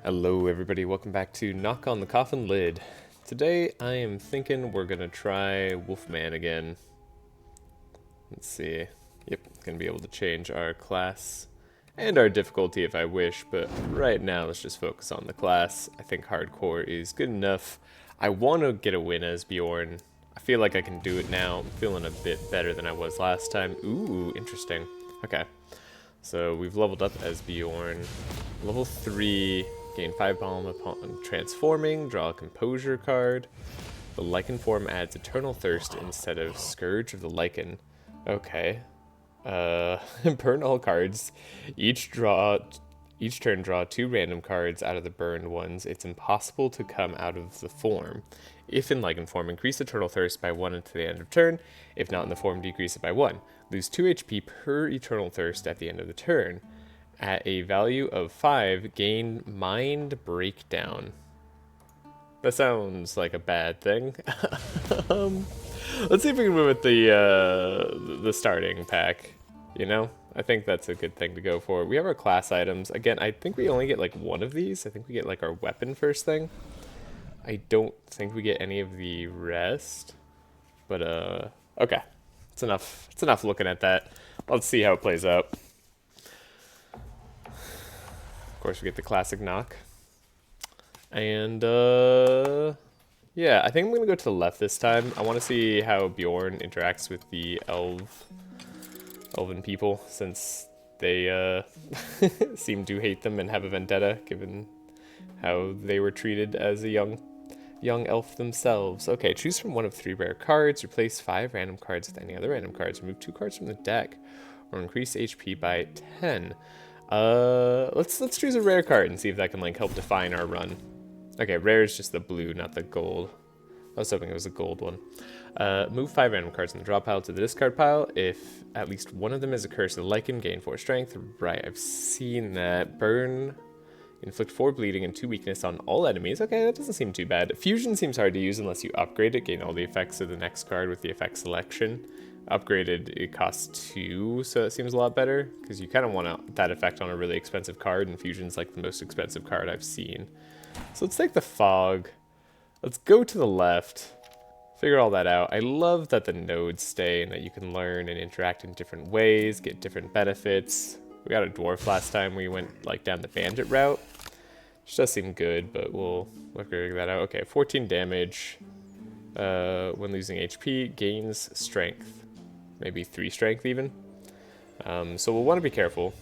Hello everybody, welcome back to Knock on the Coffin Lid. Today I am thinking we're gonna try Wolfman again. Let's see. Yep, gonna be able to change our class and our difficulty if I wish, but right now let's just focus on the class. I think hardcore is good enough. I want to get a win as Bjorn. I feel like I can do it now. I'm feeling a bit better than I was last time. Ooh, interesting. Okay. So we've leveled up as Bjorn. Level 3, gain 5 bomb upon transforming, draw a composure card. The Lycan form adds Eternal Thirst instead of Scourge of the Lycan. Okay. Burn all cards. Each turn draw 2 random cards out of the burned ones. It's impossible to come out of the form. If in Lycan form, increase Eternal Thirst by 1 until the end of turn. If not in the form, decrease it by 1. Lose 2 HP per Eternal Thirst at the end of the turn. At a value of 5, gain Mind Breakdown. That sounds like a bad thing. Let's see if we can move with the starting pack. You know, I think that's a good thing to go for. We have our class items. Again, I think we only get like one of these. I think we get like our weapon first thing. I don't think we get any of the rest. But okay. It's enough. It's enough looking at that. Let's see how it plays out. Of course, we get the classic knock. And yeah, I think I'm gonna go to the left this time. I want to see how Bjorn interacts with the elven people, since they seem to hate them and have a vendetta, given how they were treated as a young elf themselves. Okay, choose from one of 3 rare cards, replace 5 random cards with any other random cards, remove 2 cards from the deck, or increase HP by 10. Let's choose a rare card and see if that can like help define our run. Okay, rare is just the blue, not the gold. I was hoping it was a gold one. Move 5 random cards in the draw pile to the discard pile. If at least one of them is a curse of the Lycan, gain 4 strength. Right, I've seen that. Burn, inflict 4 bleeding and 2 weakness on all enemies. Okay, that doesn't seem too bad. Fusion seems hard to use unless you upgrade it. Gain all the effects of the next card with the effect selection. Upgraded, it costs 2, so it seems a lot better, because you kind of want that effect on a really expensive card, and Fusion's like the most expensive card I've seen. So let's take the Fog. Let's go to the left. Figure all that out. I love that the nodes stay and that you can learn and interact in different ways, get different benefits. We got a dwarf last time. We went like down the bandit route, which does seem good, but we'll figure that out. Okay, 14 damage. When losing HP, gains strength. Maybe 3 strength even. So we'll want to be careful.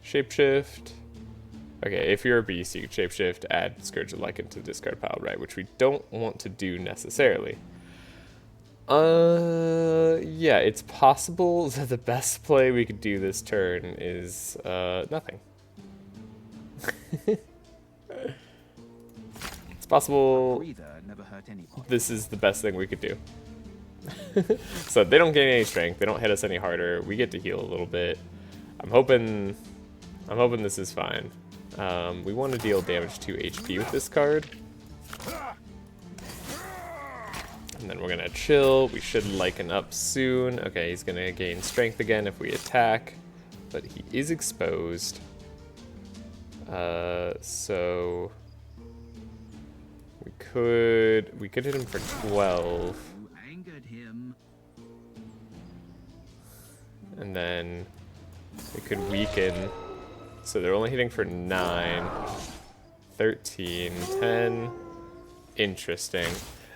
Shapeshift. Okay, if you're a beast, you can shapeshift, add Scourge of Lycan to the discard pile, right? Which we don't want to do necessarily. Yeah, it's possible that the best play we could do this turn is, nothing. It's possible this is the best thing we could do. So they don't gain any strength, they don't hit us any harder, we get to heal a little bit. I'm hoping this is fine. We want to deal damage to HP with this card. And then we're gonna chill. We should Lycan up soon. Okay, he's gonna gain strength again if we attack, but he is exposed. So we could hit him for 12. And then we could weaken. So they're only hitting for 9, 13, 10. Interesting.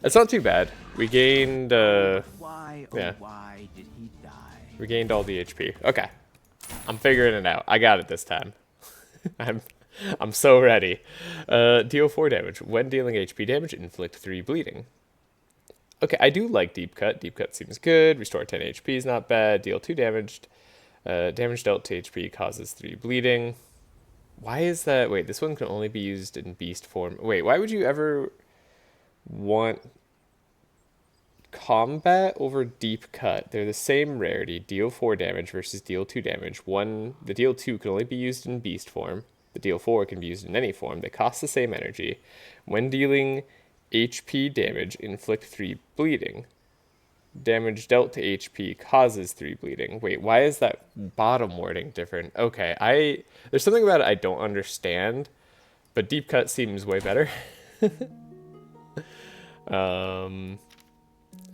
That's not too bad. We gained, Why did he die? we gained all the HP. Okay. I'm figuring it out. I got it this time. I'm so ready. Deal 4 damage. When dealing HP damage, inflict 3 bleeding. Okay, I do like Deep Cut. Deep Cut seems good. Restore 10 HP is not bad. Deal 2 damage. Damage dealt to HP causes 3 bleeding. Why is that? Wait, this one can only be used in beast form. Wait, why would you ever want combat over Deep Cut? They're the same rarity. Deal 4 damage versus deal 2 damage. The deal 2 can only be used in beast form. The deal 4 can be used in any form. They cost the same energy. When dealing HP damage, inflict 3 bleeding. Damage dealt to HP causes 3 bleeding. Wait, why is that bottom wording different? Okay, there's something about it I don't understand. But deep cut seems way better.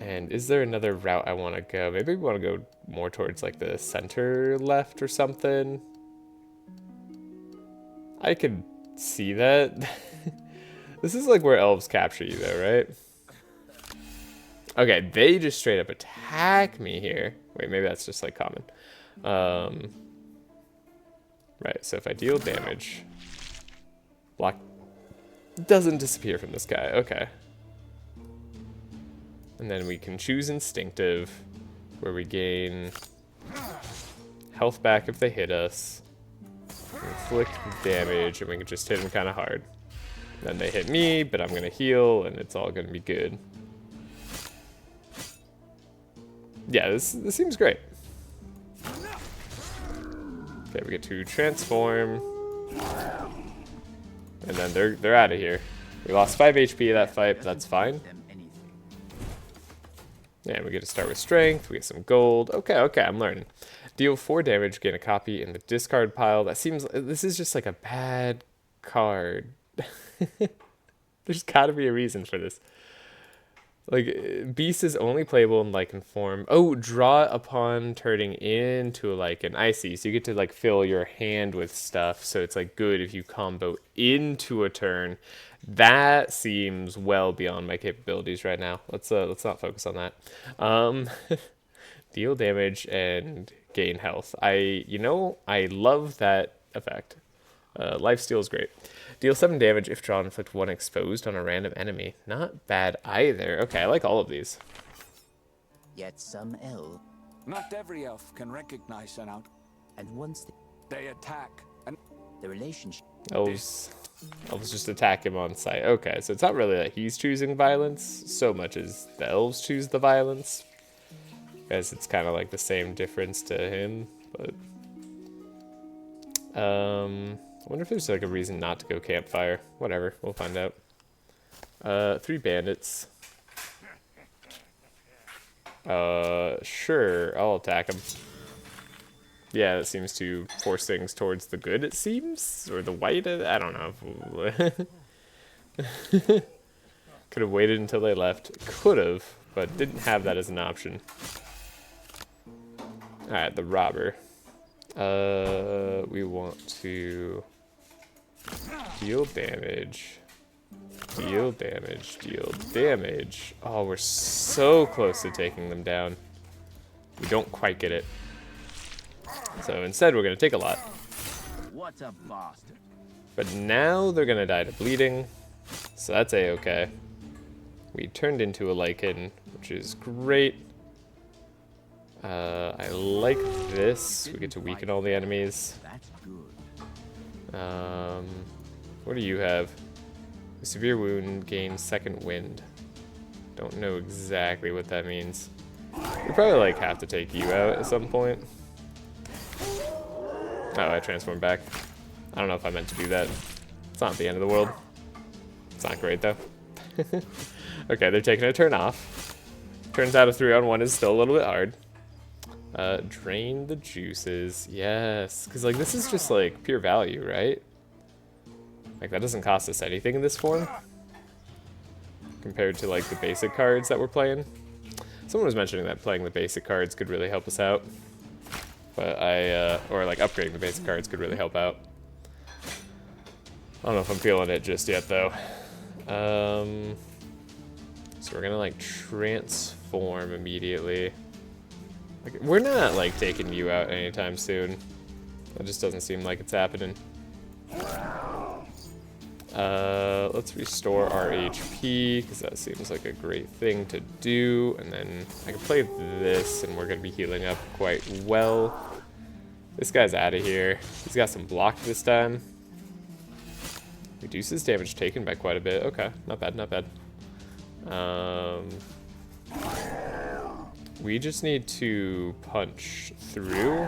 And is there another route I want to go? Maybe we want to go more towards like the center left or something. I could see that. This is like where elves capture you though, right? Okay, they just straight up attack me here. Wait, maybe that's just like common. Right, so if I deal damage, block doesn't disappear from this guy. Okay. And then we can choose instinctive, where we gain health back if they hit us, inflict damage, and we can just hit them kind of hard. Then they hit me, but I'm gonna heal, and it's all gonna be good. Yeah, this seems great. Okay, we get to transform, and then they're out of here. We lost 5 HP that fight, but that's fine. Yeah, we get to start with strength. We get some gold. Okay, I'm learning. Deal 4 damage, gain a copy in the discard pile. That seems, this is just like a bad card. There's gotta be a reason for this. Like, Beast is only playable in Lycan form. Oh, draw upon turning into a Lycan. I see. So you get to like fill your hand with stuff. So it's like good if you combo into a turn. That seems well beyond my capabilities right now. Let's not focus on that. Deal damage and gain health. I love that effect. Lifesteal is great. Deal 7 damage if drawn, inflict 1 exposed on a random enemy. Not bad either. Okay, I like all of these. Yet some elf. Not every elf can recognize an out. And once they attack, and the relationship. Elves just attack him on sight. Okay, so it's not really that he's choosing violence so much as the elves choose the violence. Guess it's kind of like the same difference to him, but I wonder if there's like a reason not to go campfire. Whatever, we'll find out. 3 bandits. Sure, I'll attack them. Yeah, that seems to force things towards the good, it seems? Or the white? I don't know. Could have waited until they left. Could have, but didn't have that as an option. Alright, the robber. We want to deal damage. Deal damage. Deal damage. Oh, we're so close to taking them down. We don't quite get it. So instead, we're going to take a lot. What a bastard. But now they're going to die to bleeding. So that's a-okay. We turned into a Lycan, which is great. I like this. We get to weaken all the enemies. That's good. What do you have? A severe wound gains 2nd wind. Don't know exactly what that means. We probably like have to take you out at some point. Oh, I transformed back. I don't know if I meant to do that. It's not the end of the world. It's not great though. Okay, they're taking a turn off. Turns out a 3-on-1 is still a little bit hard. Drain the juices. Yes, because like this is just like pure value, right? Like that doesn't cost us anything in this form compared to like the basic cards that we're playing. Someone was mentioning that playing the basic cards could really help us out, but or like upgrading the basic cards could really help out. I don't know if I'm feeling it just yet though. So we're gonna like transform immediately. Like, we're not like taking you out anytime soon. That just doesn't seem like it's happening. Let's restore our HP, because that seems like a great thing to do. And then I can play this, and we're going to be healing up quite well. This guy's out of here. He's got some block this time. Reduces damage taken by quite a bit. Okay, not bad, not bad. We just need to punch through.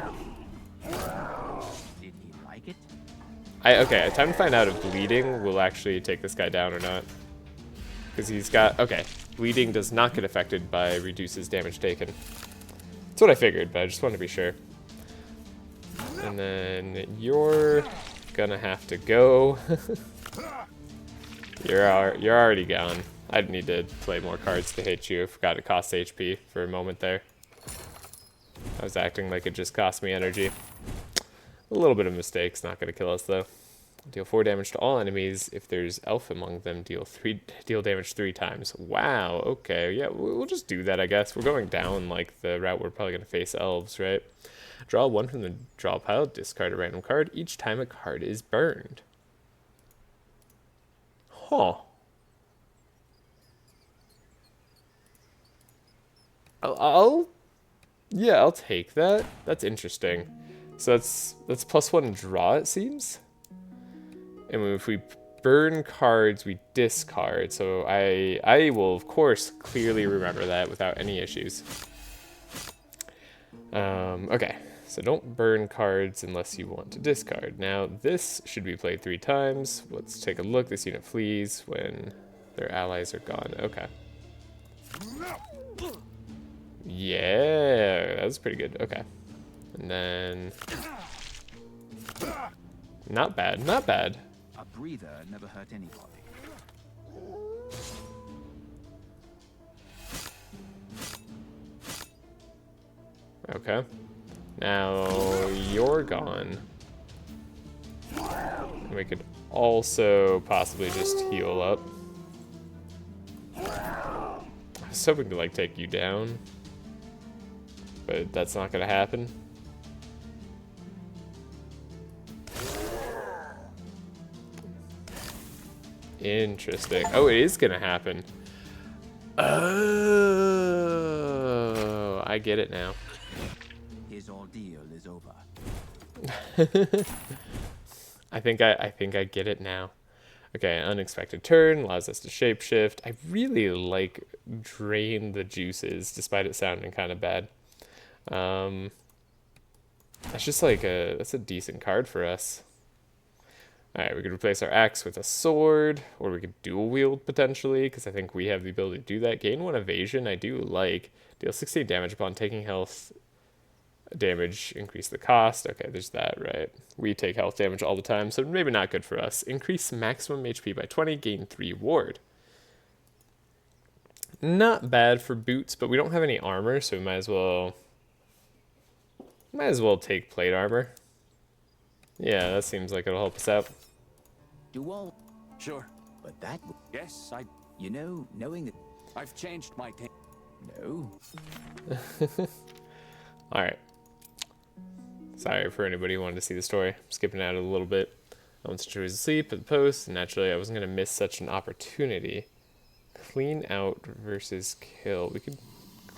Did he like it? Okay, time to find out if bleeding will actually take this guy down or not. Because he's got, okay, bleeding does not get affected by reduces damage taken. That's what I figured, but I just wanted to be sure. And then you're gonna have to go. You're already gone. I'd need to play more cards to hit you. I forgot it costs HP for a moment there. I was acting like it just cost me energy. A little bit of mistakes, not gonna kill us though. Deal 4 damage to all enemies. If there's elf among them, deal damage 3 times. Wow, okay, yeah, we'll just do that, I guess. We're going down like the route we're probably gonna face elves, right? Draw 1 from the draw pile, discard a random card each time a card is burned. Huh. Yeah, I'll take that. That's interesting. So that's +1 draw, it seems. And if we burn cards, we discard. So I will, of course, clearly remember that without any issues. Okay, so don't burn cards unless you want to discard. Now, this should be played 3 times. Let's take a look. This unit flees when their allies are gone. Okay. Yeah, that was pretty good. Okay. And then... Not bad, not bad. A breather never hurt anybody. Okay. Now you're gone. We could also possibly just heal up. I was hoping to like take you down, but that's not gonna happen. Interesting. Oh, it is gonna happen. Oh, I get it now. His ordeal is over. I think I get it now. Okay, unexpected turn allows us to shapeshift. I really like drain the juices, despite it sounding kind of bad. That's just like that's a decent card for us. All right, we could replace our axe with a sword, or we could dual wield potentially, because I think we have the ability to do that. Gain 1 evasion, I do like. Deal 16 damage upon taking health damage, increase the cost. Okay, there's that, right? We take health damage all the time, so maybe not good for us. Increase maximum HP by 20, gain 3 ward. Not bad for boots, but we don't have any armor, so we might as well take plate armor. Yeah, that seems like it'll help us out. Do all, Sure. but that, Yes, you know, knowing that, I've changed my take. no. Alright. Sorry for anybody who wanted to see the story. I'm skipping out a little bit. Once she was asleep at the post, and naturally I wasn't going to miss such an opportunity. Clean out versus kill. We could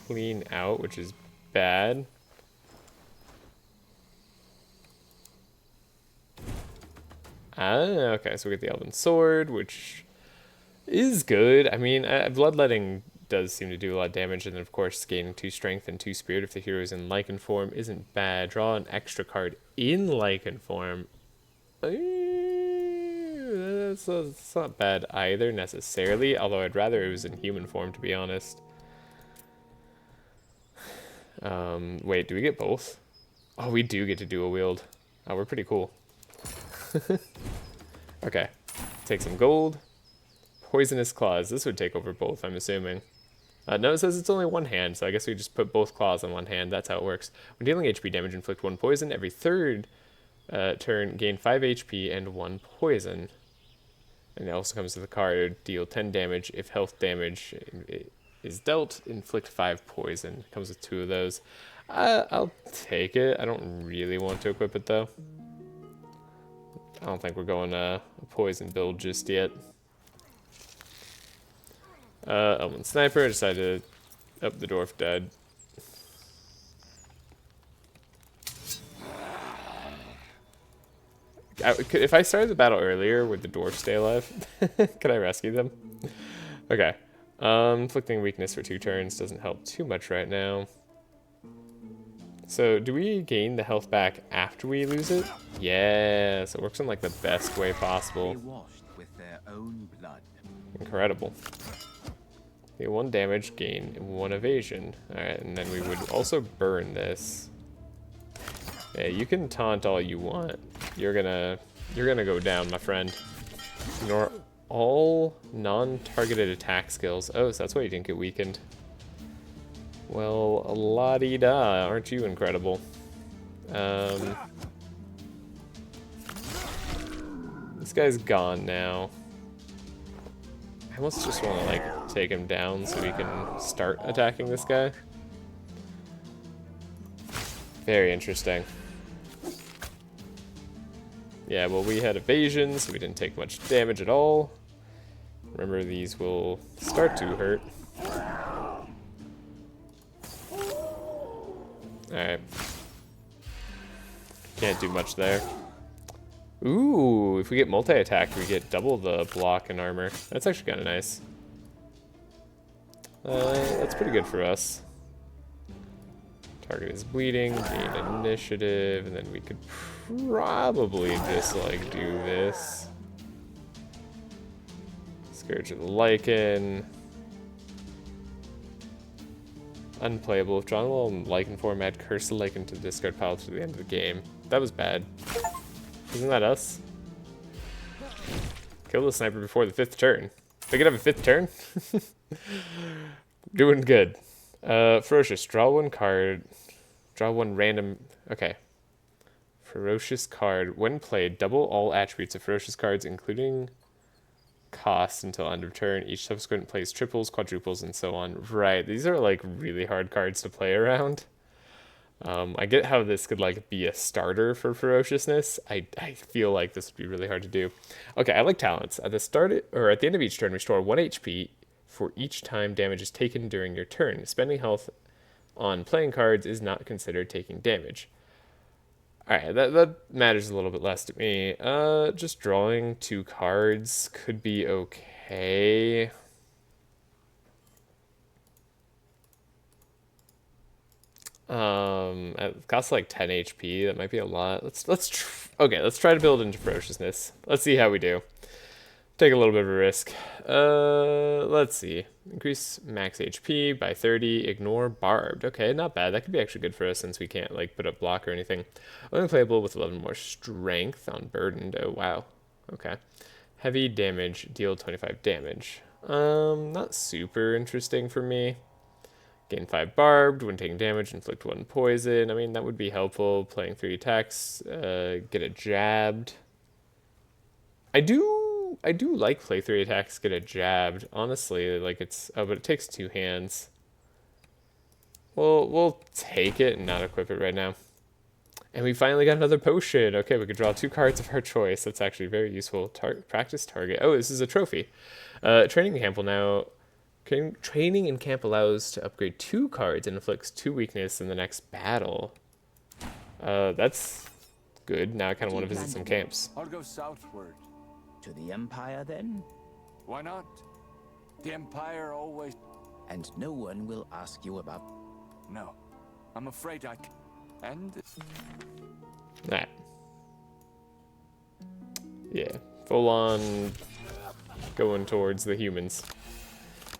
clean out, which is bad. Okay, so we get the Elven Sword, which is good. I mean, Bloodletting does seem to do a lot of damage, and then of course gaining 2 Strength and 2 Spirit if the hero is in Lycan form isn't bad. Draw an extra card in Lycan form. That's not bad either, necessarily, although I'd rather it was in human form, to be honest. Wait, do we get both? Oh, we do get to dual wield. Oh, we're pretty cool. Okay, take some gold. Poisonous Claws. This would take over both, I'm assuming. No, it says it's only 1 hand, so I guess we just put both claws on 1 hand. That's how it works. When dealing HP damage, inflict 1 poison. Every third turn, gain 5 HP and 1 poison. And it also comes with a card, deal 10 damage. If health damage is dealt, inflict 5 poison. Comes with 2 of those. I'll take it. I don't really want to equip it, though. I don't think we're going a poison build just yet. Elven Sniper decided to... Oh, the dwarf died. If I started the battle earlier, would the dwarf stay alive? Could I rescue them? Okay. Inflicting weakness for 2 turns doesn't help too much right now. So, do we gain the health back after we lose it? Yeah, so it works in like the best way possible. They washed with their own blood. Incredible. Okay, 1 damage, gain 1 evasion. Alright, and then we would also burn this. Yeah, you can taunt all you want. You're gonna go down, my friend. Ignore all non-targeted attack skills. Oh, so that's why you didn't get weakened. Well, la-di-da, aren't you incredible? This guy's gone now. I almost just want to, like, take him down so we can start attacking this guy. Very interesting. Yeah, well, we had evasion, so we didn't take much damage at all. Remember, these will start to hurt. Alright. Can't do much there. Ooh, if we get multi-attack, we get double the block and armor. That's actually kind of nice. That's pretty good for us. Target is bleeding, gain initiative, and then we could probably just, like, do this. Scourge of the Lycan. Unplayable. If drawn while in Lycan form, add Curse the Lycan to the discard pile to the end of the game. That was bad. Isn't that us? Kill the sniper before the 5th turn. They could have a 5th turn? Doing good. Ferocious. Draw 1 card. Draw 1 random... Okay. Ferocious card. When played, double all attributes of ferocious cards, including cost until end of turn. Each subsequent plays triples, quadruples, and so on. Right. These are, like, really hard cards to play around. I get how this could, like, be a starter for ferociousness. I feel like this would be really hard to do. Okay, I like talents. At the start, or at the end of each turn, restore 1 HP for each time damage is taken during your turn. Spending health on playing cards is not considered taking damage. Alright, that matters a little bit less to me. Just drawing 2 cards could be okay. It costs like 10 HP. That might be a lot. Let's try to build into ferociousness. Let's see how we do. Take a little bit of a risk. Let's see. Increase max HP by 30. Ignore barbed. Okay, not bad. That could be actually good for us since we can't, like, put up block or anything. Only playable with 11 more strength on burdened. Oh wow. Okay. Heavy damage. Deal 25 damage. Not super interesting for me. Gain 5 barbed, when taking damage, inflict 1 poison. I mean, that would be helpful. Playing 3 attacks, get it jabbed. I do like play 3 attacks, get it jabbed. Honestly, like it's, oh, but it takes 2 hands. We'll take it and not equip it right now. And we finally got another potion. Okay, we could draw 2 cards of our choice. That's actually very useful. Practice target. Oh, this is a trophy. Training camp will now... Training in camp allows to upgrade 2 cards and inflicts 2 weakness in the next battle. That's good. Now I kind of want to visit some camps. I'll go southward. To the Empire, then? Why not? The Empire always... And no one will ask you about... No. I'm afraid I... And... Nah. Yeah. Full on going towards the humans.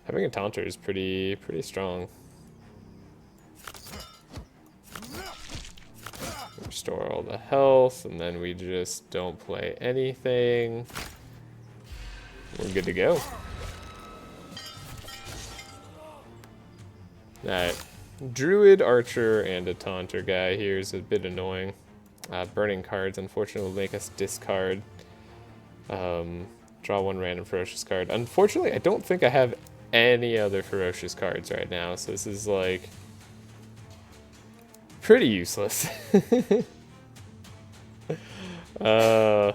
Having a taunter is pretty strong. Restore all the health, and then we just don't play anything. We're good to go. Alright. Druid, archer, and a taunter guy here is a bit annoying. Burning cards, unfortunately, will make us discard. Draw 1 random ferocious card. Unfortunately, I don't think I have any other ferocious cards right now, so this is like pretty useless. Not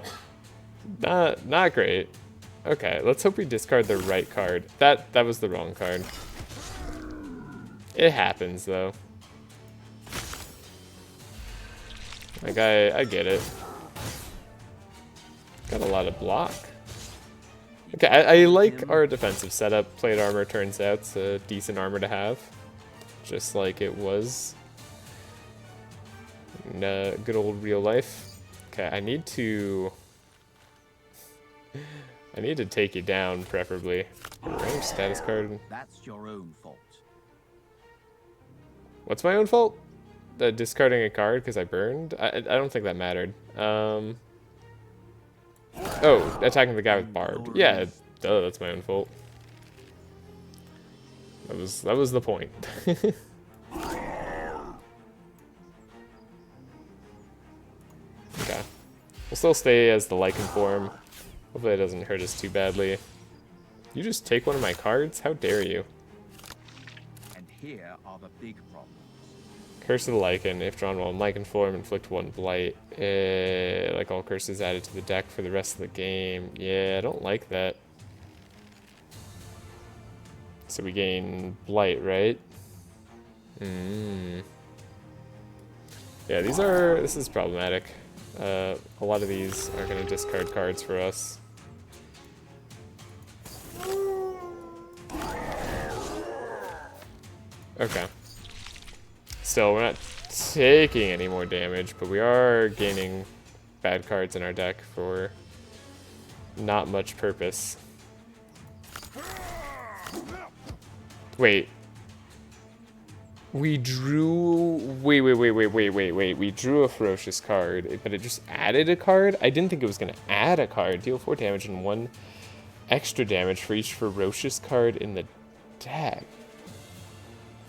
great. Okay, let's hope we discard the right card. That was the wrong card. It happens though. Like I get it. Got a lot of block. Okay, I like our defensive setup. Plate armor turns out it's a decent armor to have. Just like it was in good old real life. Okay, I need to take you down, preferably. Random status card. That's your own fault. What's my own fault? Discarding a card because I burned? I don't think that mattered. Oh, attacking the guy with barbed. Yeah, duh, that's my own fault. That was the point. Okay. We'll still stay as the lichen form. Hopefully it doesn't hurt us too badly. You just take one of my cards? How dare you? And here are the big problems. Curse of the Lichen. If drawn while in Lichen form, inflict 1 blight. Like all curses added to the deck for the rest of the game. Yeah, I don't like that. So we gain blight, right? Yeah, this is problematic. A lot of these are going to discard cards for us. Okay. Still, we're not taking any more damage, but we are gaining bad cards in our deck for not much purpose. Wait. We drew... Wait. We drew a ferocious card, but it just added a card? I didn't think it was going to add a card. Deal 4 damage and 1 extra damage for each ferocious card in the deck.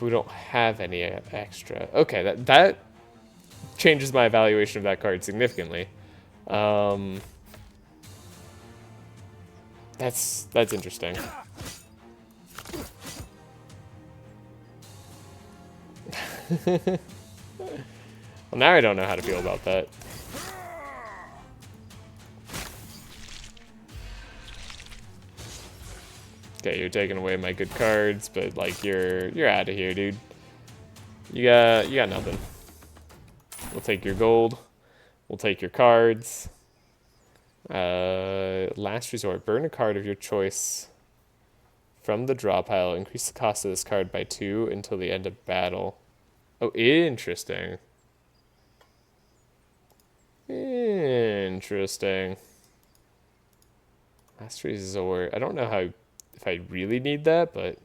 We don't have any extra. Okay, that changes my evaluation of that card significantly. That's interesting. Well, now I don't know how to feel about that. Okay, you're taking away my good cards, but like you're out of here, dude. You got nothing. We'll take your gold. We'll take your cards. Last resort. Burn a card of your choice from the draw pile. Increase the cost of this card by 2 until the end of battle. Oh, interesting. Interesting. Last resort. I don't know how if I really need that, but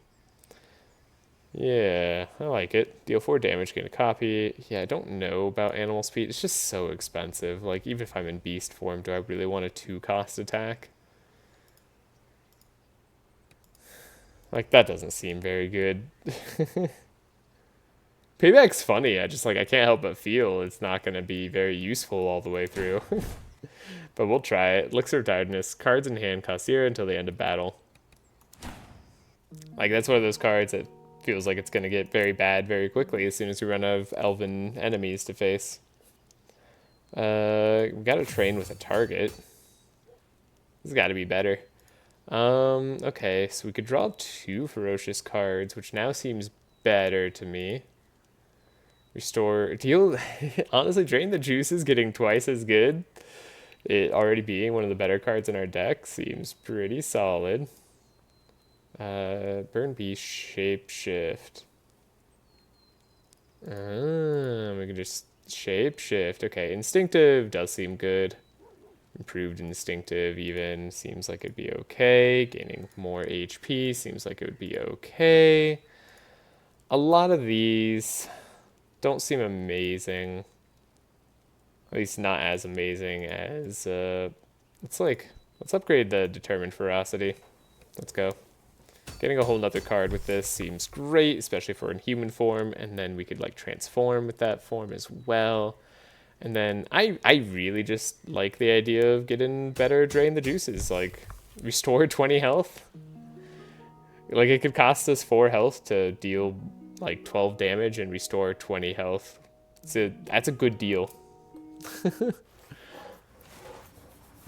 yeah, I like it. Deal 4 damage, gain a copy. Yeah, I don't know about animal speed. It's just so expensive. Like, even if I'm in beast form, do I really want a 2-cost attack? Like, that doesn't seem very good. Payback's funny. I can't help but feel it's not going to be very useful all the way through. But we'll try it. Elixir of Tiredness. Cards in hand cost 0 until the end of battle. Like, that's one of those cards that feels like it's going to get very bad very quickly as soon as we run out of elven enemies to face. We got to train with a target. This has got to be better. Okay, so we could draw 2 ferocious cards, which now seems better to me. Restore, deal, honestly, Drain the Juice is getting twice as good. It already being one of the better cards in our deck seems pretty solid. Burn Beast, Shapeshift. We can just Shapeshift. Okay, Instinctive does seem good. Improved Instinctive even seems like it'd be okay. Gaining more HP seems like it would be okay. A lot of these don't seem amazing. At least not as amazing as, let's upgrade the Determined Ferocity. Let's go. Getting a whole nother card with this seems great, especially for in human form, and then we could like transform with that form as well. And then I really just like the idea of getting better Drain the Juices, like restore 20 health. Like it could cost us 4 health to deal like 12 damage and restore 20 health. So that's a good deal.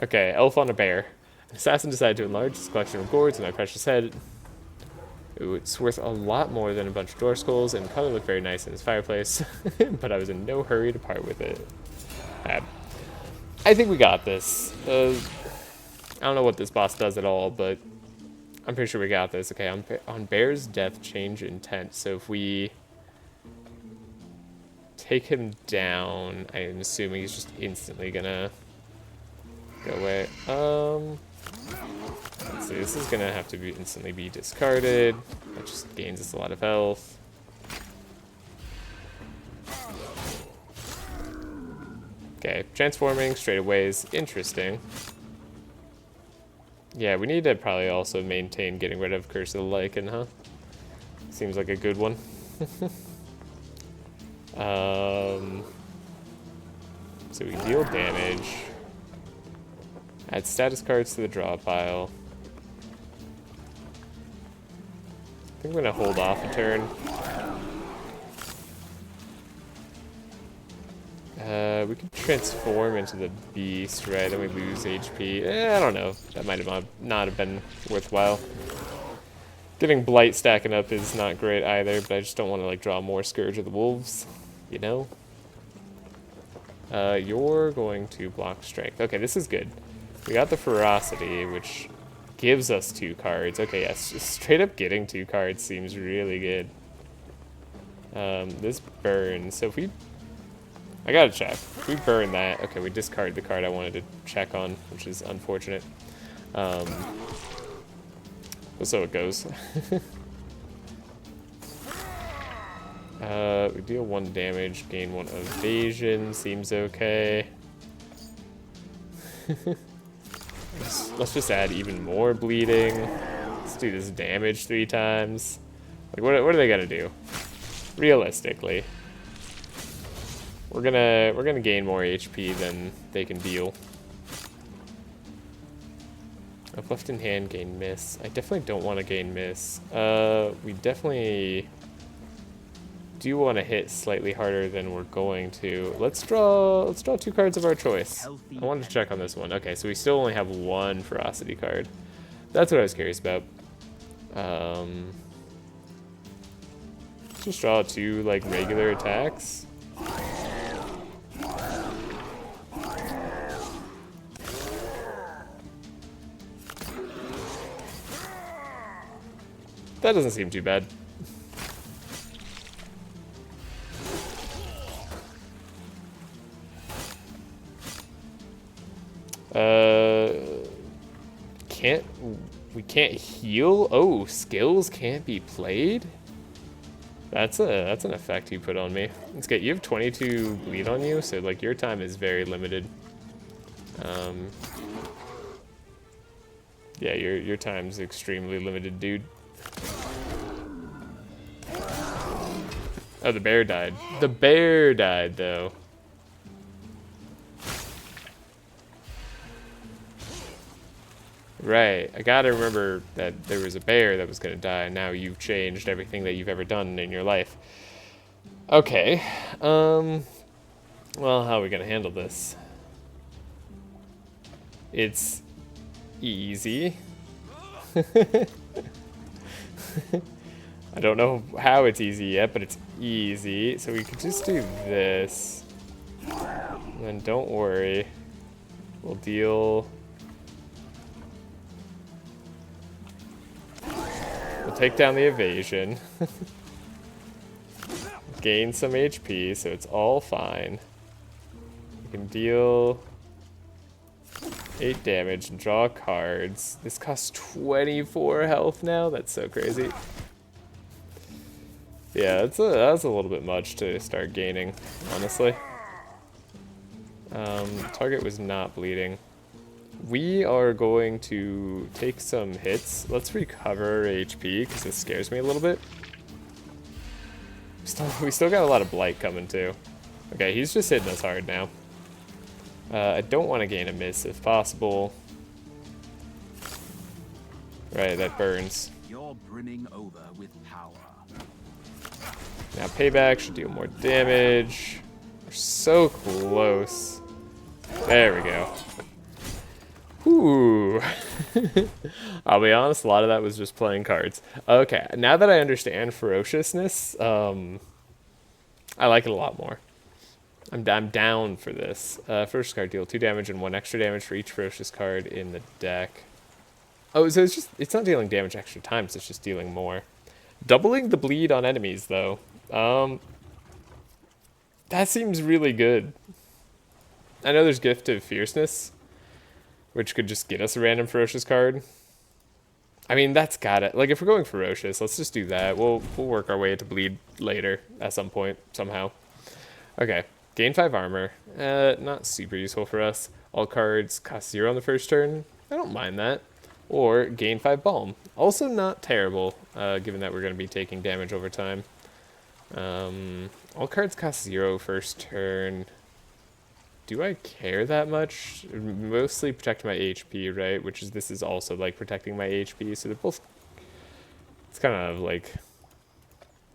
Okay, Elf on a Bear. An assassin decided to enlarge his collection of gourds and I crushed his head. Ooh, it's worth a lot more than a bunch of door skulls and probably look very nice in his fireplace, but I was in no hurry to part with it. I think we got this. I don't know what this boss does at all, but I'm pretty sure we got this. Okay, on Bear's death, change intent. So if we take him down, I'm assuming he's just instantly gonna go away. Let's see, this is gonna have to instantly be discarded. That just gains us a lot of health. Okay, transforming straight away is interesting. Yeah, we need to probably also maintain getting rid of Curse of the Lycan, huh? Seems like a good one. So we deal damage. Add status cards to the draw pile. I think we're gonna hold off a turn. We could transform into the beast, right? Then we lose HP. I don't know. That might have not have been worthwhile. Getting Blight stacking up is not great either, but I just don't want to like draw more Scourge of the Wolves, you know? You're going to block Strength. Okay, this is good. We got the Ferocity, which gives us 2 cards. Okay, yes, just straight up getting 2 cards seems really good. This burns, so if we... I gotta check. If we burn that... Okay, we discard the card I wanted to check on, which is unfortunate. But so it goes. We deal 1 damage, gain 1 evasion, seems okay. Let's just add even more bleeding. Let's do this damage 3 times. Like, what are they gonna do? Realistically, we're gonna gain more HP than they can deal. If left in hand, gain miss. I definitely don't want to gain miss. We definitely do want to hit slightly harder than we're going to. Let's draw 2 cards of our choice. I wanted to check on this one. Okay, so we still only have 1 Ferocity card. That's what I was curious about. Let's just draw 2 like regular attacks. That doesn't seem too bad. We can't heal? Oh, skills can't be played? That's an effect you put on me. It's good. You have 22 bleed on you, so like your time is very limited. Yeah, your time's extremely limited, dude. Oh, the bear died. The bear died, though. Right, I gotta remember that there was a bear that was gonna die, and now you've changed everything that you've ever done in your life. Okay, well, how are we gonna handle this? It's easy. I don't know how it's easy yet, but it's easy. So we could just do this. And then don't worry. We'll deal... We'll take down the evasion. Gain some HP, so it's all fine. We can deal 8 damage and draw cards. This costs 24 health now? That's so crazy. Yeah, that's a little bit much to start gaining, honestly. Target was not bleeding. We are going to take some hits. Let's recover HP, because this scares me a little bit. We still got a lot of blight coming, too. Okay, he's just hitting us hard now. I don't want to gain a miss if possible. Right, that burns. You're brimming over with power. Now payback should deal more damage. We're so close. There we go. Ooh. I'll be honest, a lot of that was just playing cards. Okay, now that I understand ferociousness, I like it a lot more. I'm down for this. Ferocious card, deal 2 damage and 1 extra damage for each ferocious card in the deck. Oh, so it's not dealing damage extra times, it's just dealing more. Doubling the bleed on enemies, though. That seems really good. I know there's Gift of Fierceness, which could just get us a random ferocious card. I mean, that's got it. Like, if we're going ferocious, let's just do that. We'll work our way to bleed later at some point, somehow. Okay, gain 5 armor. Not super useful for us. All cards cost 0 on the first turn. I don't mind that. Or gain 5 Balm. Also not terrible, given that we're going to be taking damage over time. All cards cost 0 first turn. Do I care that much? Mostly protect my HP, right? This is also like protecting my HP, so they're both, it's kind of like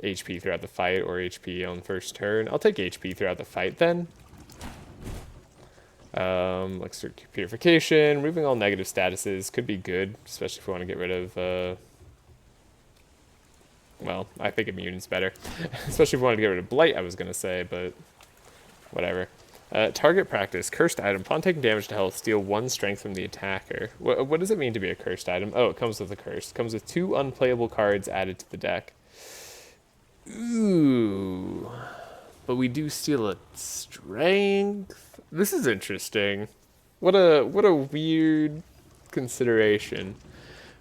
HP throughout the fight or HP on first turn. I'll take HP throughout the fight then. Elixir Purification, removing all negative statuses could be good, especially if we want to get rid of, well, I think Immune's better. Especially if we want to get rid of Blight, I was going to say, but whatever. Target practice. Cursed item. Upon taking damage to health, steal 1 strength from the attacker. What does it mean to be a cursed item? Oh, it comes with a curse. It comes with 2 unplayable cards added to the deck. Ooh. But we do steal a strength. This is interesting. What a weird consideration.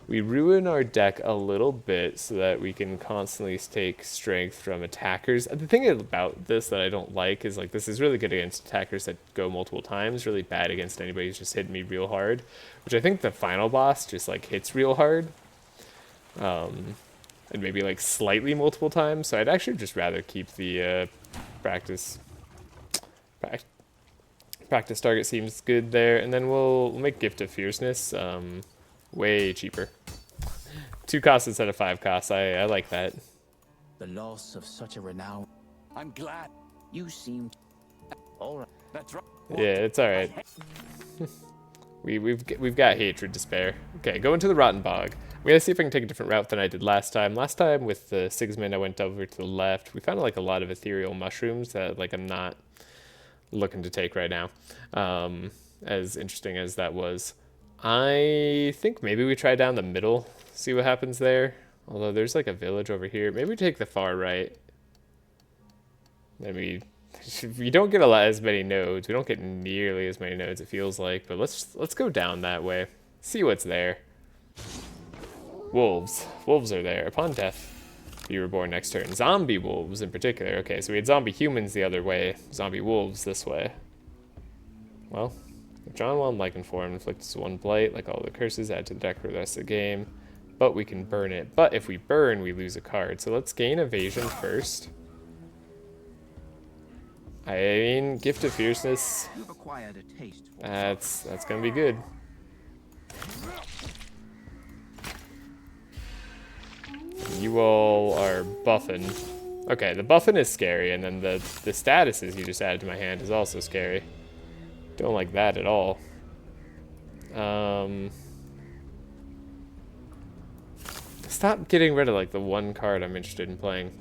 We ruin our deck a little bit so that we can constantly take strength from attackers. The thing about this that I don't like is, like, this is really good against attackers that go multiple times, really bad against anybody who's just hitting me real hard, which I think the final boss just, like, hits real hard. And maybe, like, slightly multiple times, so I'd actually just rather keep the practice target seems good there, and then we'll make Gift of Fierceness. Way cheaper. 2 costs instead of 5 costs. I like that. The loss of such a renown. I'm glad. You seem all right. That's right. Yeah, it's all right. We've got hatred to spare. Okay, go into the Rotten Bog. I'm gonna see if I can take a different route than I did last time. Last time with the Sigismund, I went over to the left. We found like a lot of ethereal mushrooms that like I'm not looking to take right now. As interesting as that was. I think maybe we try down the middle, see what happens there. Although there's like a village over here. Maybe we take the far right. Maybe we don't get as many nodes. We don't get nearly as many nodes, it feels like. But let's go down that way. See what's there. Wolves. Wolves are there. Upon death, be reborn next turn. Zombie wolves in particular. Okay, so we had zombie humans the other way. Zombie wolves this way. Well. Drawn while in Lycan form, inflicts 1 blight, like all the curses, add to the deck for the rest of the game. But we can burn it. But if we burn, we lose a card. So let's gain evasion first. I mean, Gift of Fierceness. You've acquired a taste for That's gonna be good. You all are buffing. Okay, the buffing is scary, and then the statuses you just added to my hand is also scary. Don't like that at all. Stop getting rid of like the 1 card I'm interested in playing.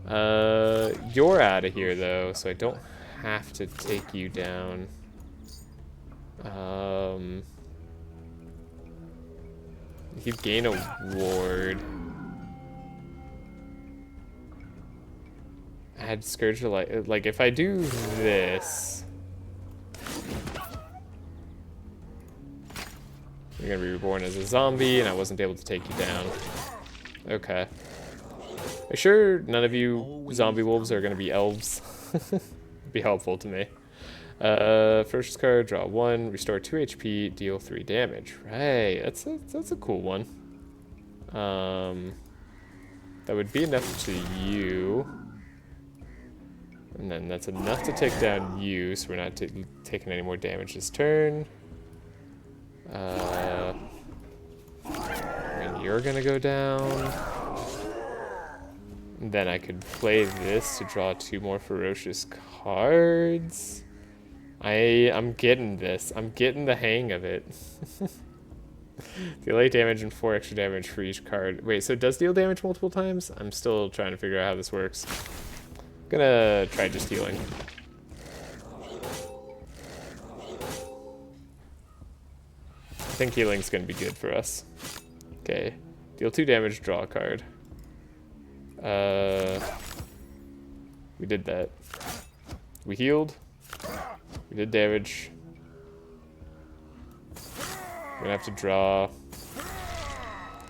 You're out of here though, so I don't have to take you down. You gain a ward. Add Scourge to like if I do this. You're gonna be reborn as a zombie, and I wasn't able to take you down. Okay. Are you sure none of you zombie wolves are gonna be elves? Be helpful to me. First card, draw 1, restore 2 HP, deal 3 damage. Right, that's a cool one. That would be enough to you. And then that's enough to take down you, so we're not taking any more damage this turn. And you're gonna go down. And then I could play this to draw 2 more ferocious cards. I'm getting this. I'm getting the hang of it. Deal 8 damage and 4 extra damage for each card. Wait, so it does deal damage multiple times? I'm still trying to figure out how this works. Gonna try just healing. I think healing's gonna be good for us. Okay, deal 2 damage, draw a card. We did that. We healed. We did damage. We're gonna have to draw.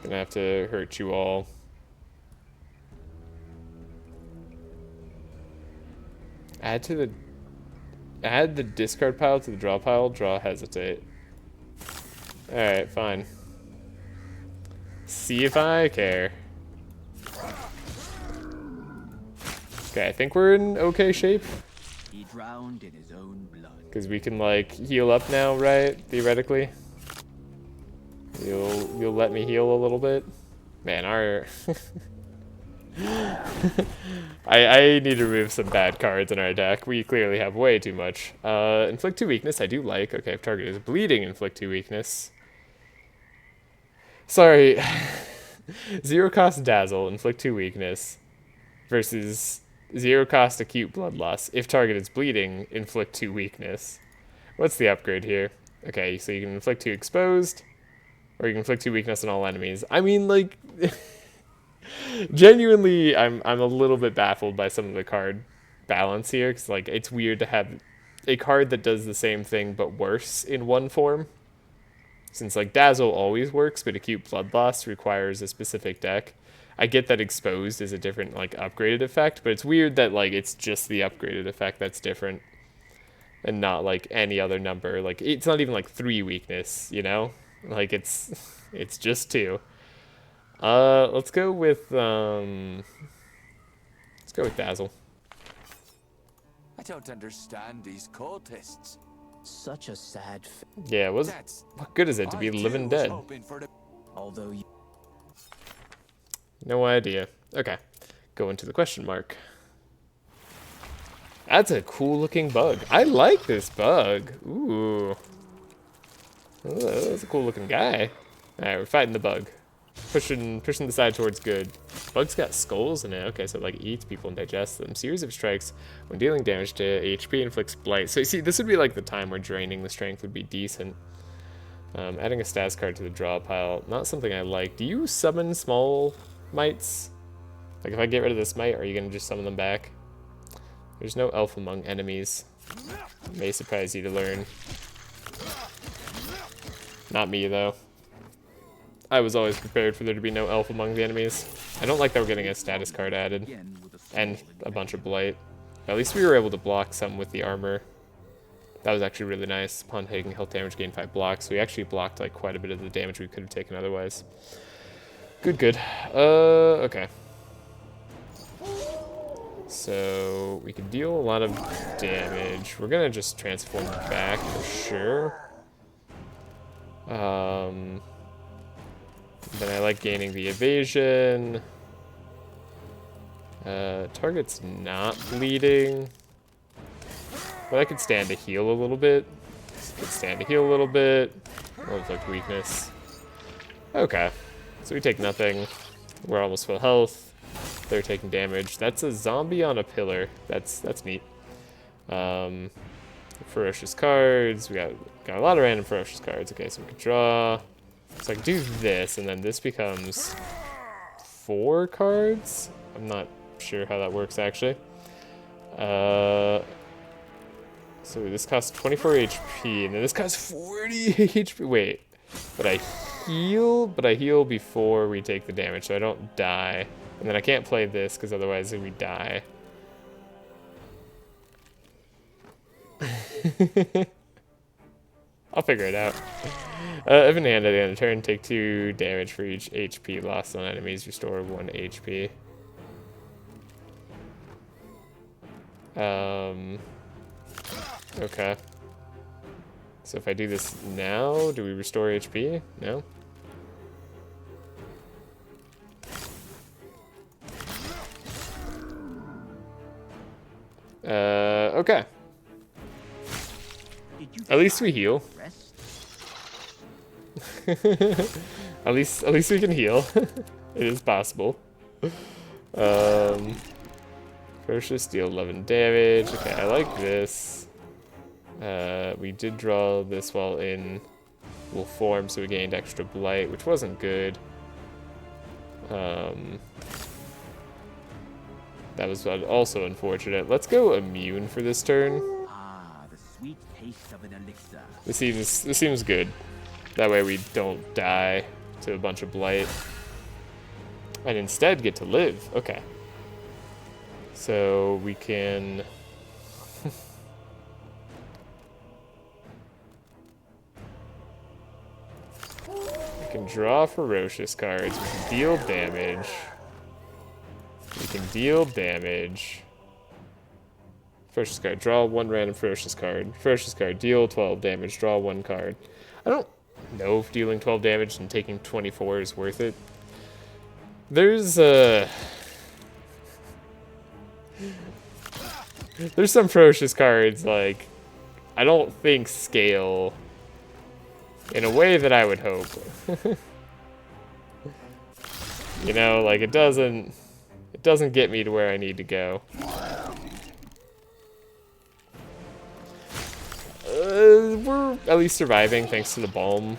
Gonna have to hurt you all. Add the discard pile to the draw pile. Draw hesitate. Alright, fine. See if I care. Okay, I think we're in okay shape. He drowned in his own blood. Because we can, like, heal up now, right? Theoretically. You'll let me heal a little bit? Man, our... I need to remove some bad cards in our deck. We clearly have way too much. Inflict 2 weakness, I do like. Okay, if target is bleeding, inflict 2 weakness. Sorry. 0 cost dazzle, inflict 2 weakness. Versus 0 cost acute blood loss. If target is bleeding, inflict 2 weakness. What's the upgrade here? Okay, so you can inflict 2 exposed, or you can inflict 2 weakness on all enemies. I mean, like, genuinely, I'm a little bit baffled by some of the card balance here, because, like, it's weird to have a card that does the same thing but worse in one form. Since, like, Dazzle always works, but acute blood loss requires a specific deck. I get that exposed is a different, like, upgraded effect, but it's weird that, like, it's just the upgraded effect that's different. And not, like, any other number. Like, it's not even, like, 3 weakness, you know? Like, it's just 2. Let's go with Dazzle. I don't understand these cultists. Such a sad Yeah, That's what good is it to be I, too, living was dead? hoping for the although you No idea. Okay, go into the question mark. That's a cool looking bug. I like this bug. Ooh. Oh, that's a cool looking guy. Alright, we're fighting the bug. Pushing the side towards good. Bug's got skulls in it. Okay, so it, like, eats people and digests them. Series of strikes. When dealing damage to HP, inflicts blight. So you see, this would be like the time where draining the strength would be decent. Adding a stats card to the draw pile. Not something I like. Do you summon small mites? Like, if I get rid of this mite, are you going to just summon them back? There's no elf among enemies. It may surprise you to learn. Not me, though. I was always prepared for there to be no elf among the enemies. I don't like that we're getting a status card added. And a bunch of blight. At least we were able to block some with the armor. That was actually really nice. Upon taking health damage, gain 5 blocks. So we actually blocked, like, quite a bit of the damage we could have taken otherwise. Good, good. Okay. So we can deal a lot of damage. We're gonna just transform back for sure. Then I like gaining the evasion. Target's not bleeding. But I could stand to heal a little bit. Could stand to heal a little bit. Or inflict weakness. Okay. So we take nothing. We're almost full health. They're taking damage. That's a zombie on a pillar. That's neat. Ferocious cards. We got a lot of random ferocious cards. Okay, so we can draw. So I can do this, and then this becomes 4 cards. I'm not sure how that works actually. So this costs 24 HP, and then this costs 40 HP. Wait, but I heal before we take the damage, so I don't die. And then I can't play this because otherwise we die. I'll figure it out. If in hand at the end of turn, take 2 damage for each HP lost on enemies. Restore 1 HP. Okay. So if I do this now, do we restore HP? No? Okay. At least we heal. At least we can heal. It is possible. Ferocious, deal 11 damage. Okay, I like this. We did draw this while in wolf form, so we gained extra blight, which wasn't good. That was also unfortunate. Let's go immune for this turn. Ah, the sweet taste of an elixir. This seems good. That way we don't die to a bunch of blight. And instead get to live. Okay. So we can... we can draw ferocious cards. We can deal damage. We can deal damage. Ferocious card. Draw one random ferocious card. Ferocious card. Deal 12 damage. Draw one card. I don't know if dealing 12 damage and taking 24 is worth it. There's some ferocious cards, like, I don't think scale in a way that I would hope. You know, like, it doesn't get me to where I need to go. We're at least surviving thanks to the balm.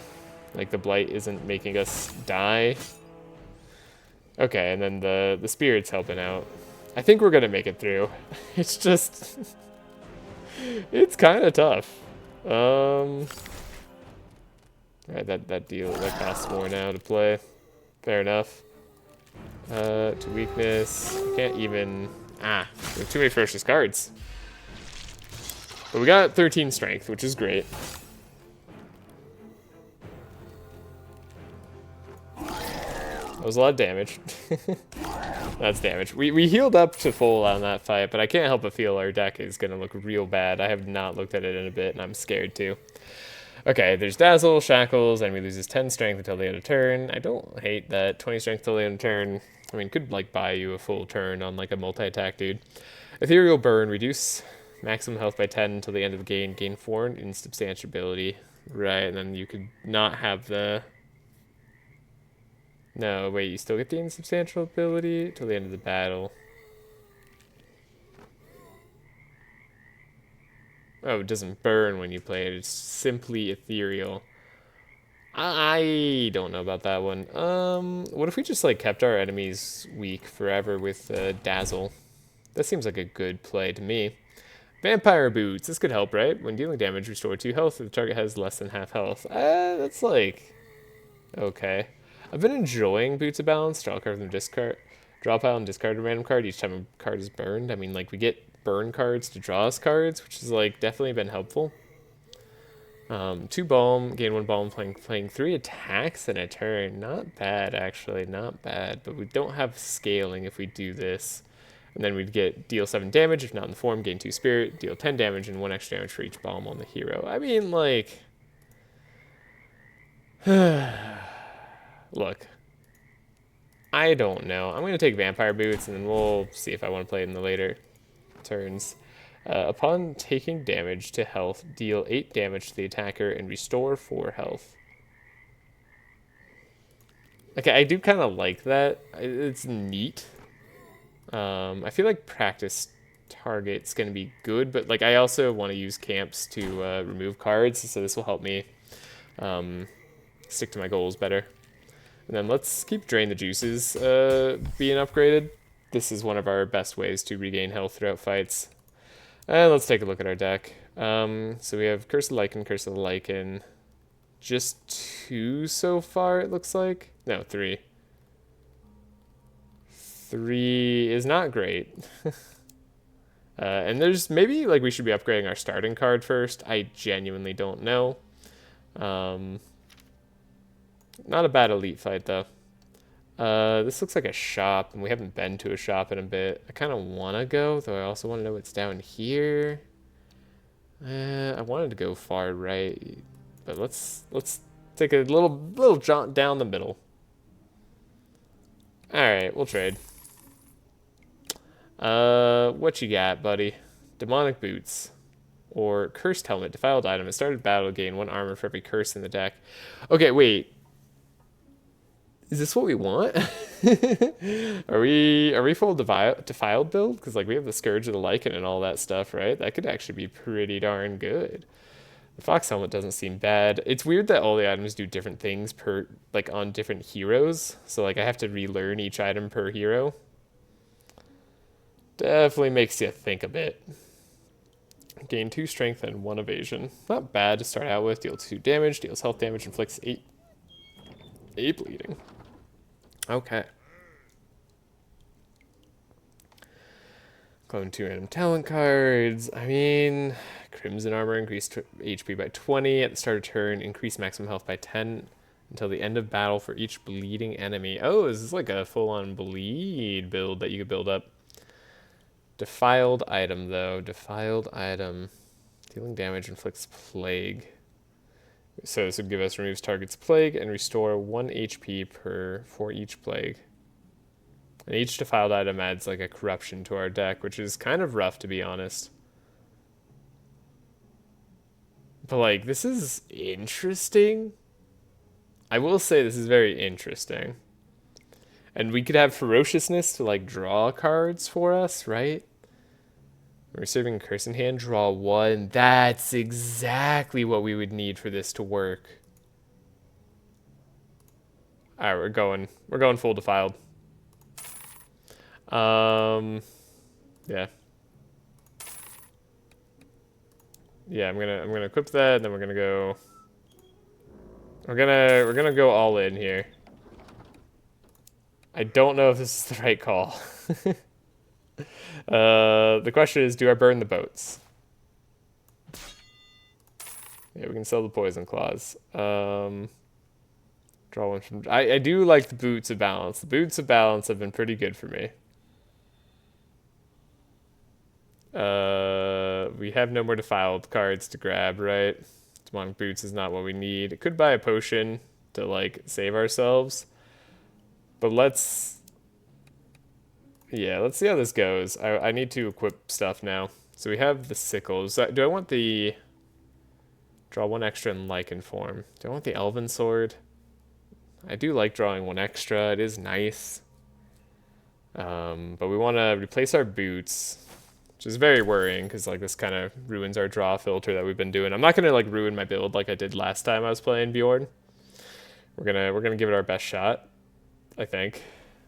Like, the blight isn't making us die. Okay, and then the spirit's helping out. I think we're gonna make it through. It's just... it's kind of tough. Alright, that deal, that costs more now to play. Fair enough. To weakness. I can't even... we have too many ferocious cards. But we got 13 strength, which is great. That was a lot of damage. That's damage. We healed up to full on that fight, but I can't help but feel our deck is going to look real bad. I have not looked at it in a bit, and I'm scared too. Okay, there's Dazzle, Shackles, enemy loses 10 strength until the end of turn. I don't hate that. 20 strength till the end of turn. I mean, could, like, buy you a full turn on, like, a multi-attack dude. Ethereal Burn, reduce maximum health by 10 until the end of the game. Gain 4 insubstantiability. Right, and then you could not have the... No, wait, you still get the insubstantial ability till the end of the battle. Oh, it doesn't burn when you play it. It's simply ethereal. I don't know about that one. What if we just, like, kept our enemies weak forever with Dazzle? That seems like a good play to me. Vampire Boots. This could help, right? When dealing damage, restore 2 health if the target has less than half health. That's, like... okay. I've been enjoying Boots of Balance. Draw a card from the discard. Draw a pile and discard a random card each time a card is burned. I mean, like, we get burn cards to draw us cards, which has, like, definitely been helpful. 2 balm, gain 1 balm, playing 3 attacks in a turn. Not bad, actually, not bad. But we don't have scaling if we do this. And then we'd get deal 7 damage, if not in the form, gain 2 spirit, deal 10 damage, and 1 extra damage for each balm on the hero. I mean, like... Look, I don't know. I'm going to take Vampire Boots, and then we'll see if I want to play it in the later turns. Upon taking damage to health, deal 8 damage to the attacker and restore 4 health. Okay, I do kind of like that. It's neat. I feel like practice target's going to be good, but, like, I also want to use camps to remove cards, so this will help me stick to my goals better. And then let's keep Drain the Juices being upgraded. This is one of our best ways to regain health throughout fights. And let's take a look at our deck. So we have Curse of the Lichen, Curse of the Lichen. Just 2 so far, it looks like. No, 3. 3 is not great. And there's maybe, like, we should be upgrading our starting card first. I genuinely don't know. Not a bad elite fight, though. This looks like a shop, and we haven't been to a shop in a bit. I kind of want to go, though I also want to know what's down here. I wanted to go far right, but let's take a little jaunt down the middle. All right, we'll trade. What you got, buddy? Demonic Boots. Or Cursed Helmet. Defiled item. At start of battle, gain 1 armor for every curse in the deck. Okay, wait. Is this what we want? Are we full defiled build? Because, like, we have the Scourge of the Lichen and all that stuff, right? That could actually be pretty darn good. The Fox Helmet doesn't seem bad. It's weird that all the items do different things per, like, on different heroes. So, like, I have to relearn each item per hero. Definitely makes you think a bit. Gain 2 strength and 1 evasion. Not bad to start out with. Deal 2 damage, deals health damage, inflicts 8 bleeding. Okay. Clone 2 random talent cards. I mean, Crimson Armor increased HP by 20 at the start of turn, increase maximum health by 10 until the end of battle for each bleeding enemy. Oh, is this like a full-on bleed build that you could build up? Defiled item, though. Defiled item. Dealing damage inflicts plague. So this would give us removes target's plague and restore 1 HP for each plague. And each defiled item adds like a corruption to our deck, which is kind of rough, to be honest. But like, this is interesting. I will say this is very interesting. And we could have ferociousness to like draw cards for us, right? We're serving curse in hand, draw 1. That's exactly what we would need for this to work. Alright, we're going full defiled. Yeah. Yeah, I'm gonna equip that, and then we're gonna go. We're gonna go all in here. I don't know if this is the right call. The question is, do I burn the boats? Yeah, we can sell the poison claws. Draw one from. I do like the boots of balance. The boots of balance have been pretty good for me. We have no more defiled cards to grab, right? Demonic boots is not what we need. It could buy a potion to like save ourselves, but let's see how this goes. I need to equip stuff now. So we have the sickles. Do I want the draw 1 extra in lichen form? Do I want the elven sword? I do like drawing 1 extra. It is nice. But we want to replace our boots, which is very worrying because like this kind of ruins our draw filter that we've been doing. I'm not gonna like ruin my build like I did last time I was playing Bjorn. We're gonna give it our best shot, I think.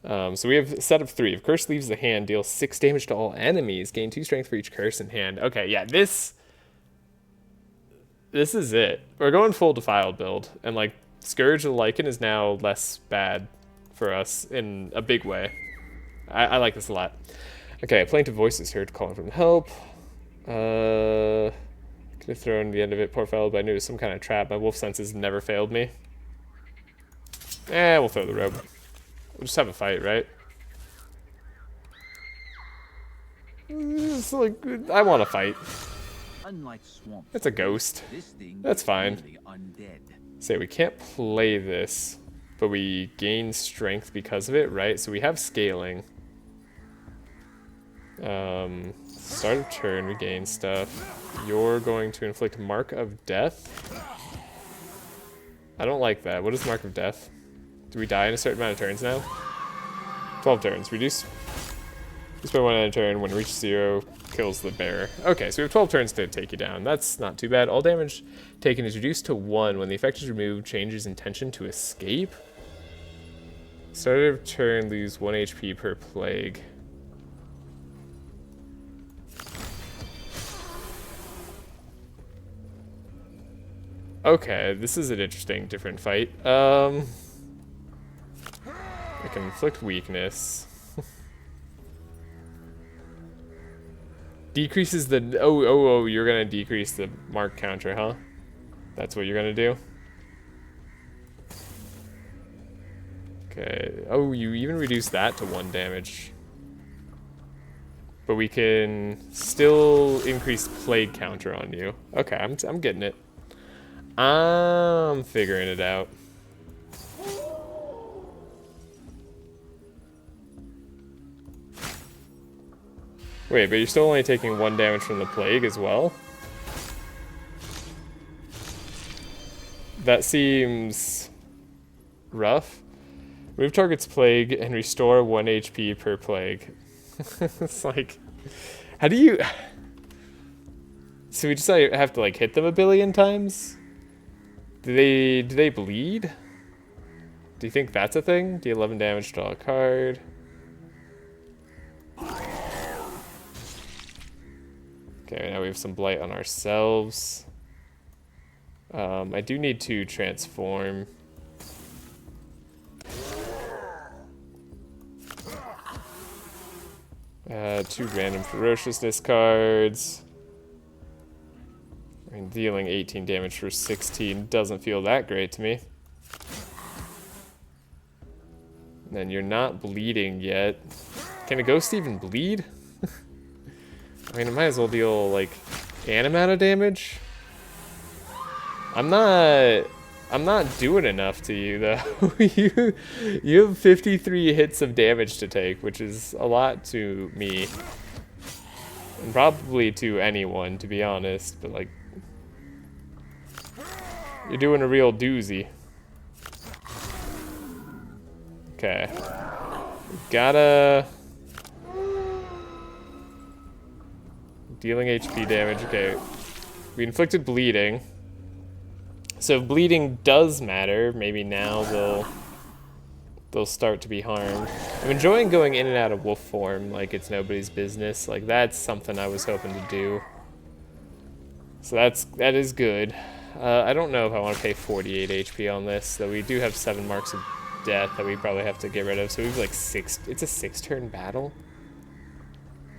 So we have a set of 3. If curse leaves the hand, deal 6 damage to all enemies. Gain 2 strength for each curse in hand. Okay, yeah, this is it. We're going full defiled build, and like Scourge of the Lichen is now less bad for us in a big way. I like this a lot. Okay, Plaintive Voice is here to call for help. Could have thrown the end of it, poor fellow, but I knew it was some kind of trap. My wolf senses never failed me. We'll throw the rope. We'll just have a fight, right? It's like, I want to fight. Unlike swamp, It's a ghost. this thing That's is fine. really undead. Say we can't play this, but we gain strength because of it, right? So we have scaling. Start of turn, we gain stuff. You're going to inflict Mark of Death. I don't like that. What is Mark of Death? Do we die in a certain amount of turns now? 12 turns. Reduce by 1 at a turn. When it reaches 0, kills the bearer. Okay, so we have 12 turns to take you down. That's not too bad. All damage taken is reduced to 1. When the effect is removed, changes intention to escape. Start of turn, lose 1 HP per plague. Okay, this is an interesting, different fight. I can inflict weakness. Decreases the... Oh, you're gonna decrease the mark counter, huh? That's what you're gonna do? Okay. Oh, you even reduce that to 1 damage. But we can still increase plague counter on you. Okay, I'm getting it. I'm figuring it out. Wait, but you're still only taking 1 damage from the plague as well? That seems rough. Remove target's plague and restore 1 HP per plague. It's like, how do you... So we just have to like hit them a billion times? Do they bleed? Do you think that's a thing? Do 11 damage, draw a card. Okay, now we have some blight on ourselves. I do need to transform. Two random ferociousness cards. I mean, dealing 18 damage for 16 doesn't feel that great to me. And you're not bleeding yet. Can a ghost even bleed? I mean, it might as well deal, like, an amount of damage. I'm not doing enough to you, though. you have 53 hits of damage to take, which is a lot to me. And probably to anyone, to be honest. But, like, you're doing a real doozy. Okay. Gotta... Dealing HP damage, okay. We inflicted bleeding. So if bleeding does matter, maybe now they'll start to be harmed. I'm enjoying going in and out of wolf form like it's nobody's business. Like, that's something I was hoping to do. So that is good. I don't know if I want to pay 48 HP on this, though we do have 7 marks of death that we probably have to get rid of. So we've like 6, it's a 6-turn battle.